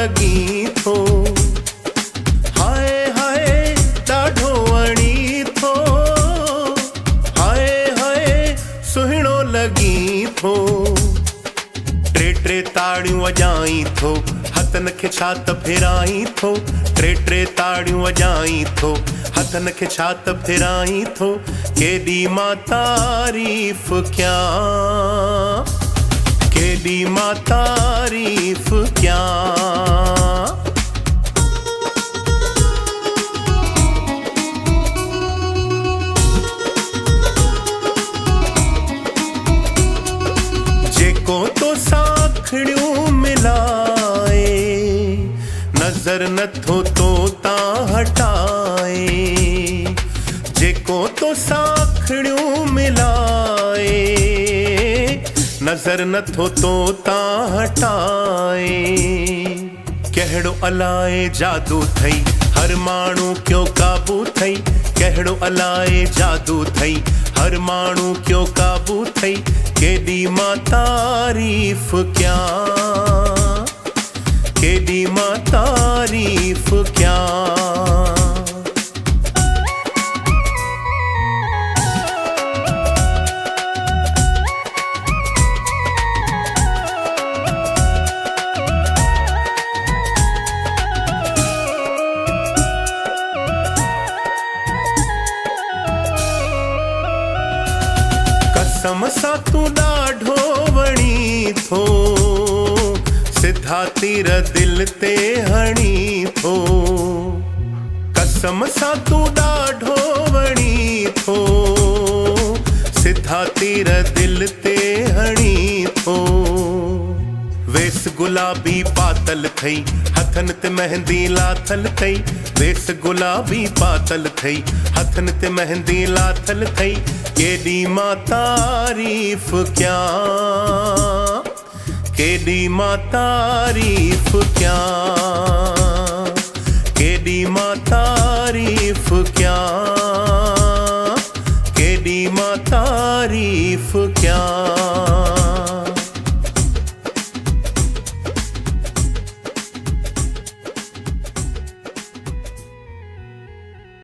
लगी थो। हाय हाय ॾाढो वणी थो। हाय हाय सुहिणो लगी थो। टे टे ताड़ियूं वॼाई थो, हथन खे छात फेराई थो। टे टे ताड़ियूं वॼाई थो, हथन खे छात फेराई थो। केॾी मां तारीफ़ कयां, केॾी मां तारीफ़ कयां। जेको तो साखड़ियूं मिलाए, नज़र नथो तो तां हटाए। जेको तो साखड़ियूं मिलाए, नज़र नथो तो तां हटाए। कहिड़ो अलाए जादू थई, हर माण्हू क्यों काबू थई। कहिड़ो अलाए जादू थई, हर माण्हू क्यों काबू थई। केॾी मां तारीफ़ कयां, केॾी मां तारीफ़ कयां। कसम सां तूं ॾाढो वणी थो, सिधा तीर दिल ते हणी थो। कसम सां तूं ॾाढो वणी थो, सिधा तीर दिल ते हणी थो। वेस गुलाबी पातल थई, हथन ते मेहंदी लाथल थई। वेस गुलाबी पातल थई, हथन ते मेहंदी लाथल थई। केॾी मां तारीफ़ कयां, केॾी मां तारीफ़ कयां। केॾी मां तारीफ़ कयां, केॾी मां तारीफ़ कयां।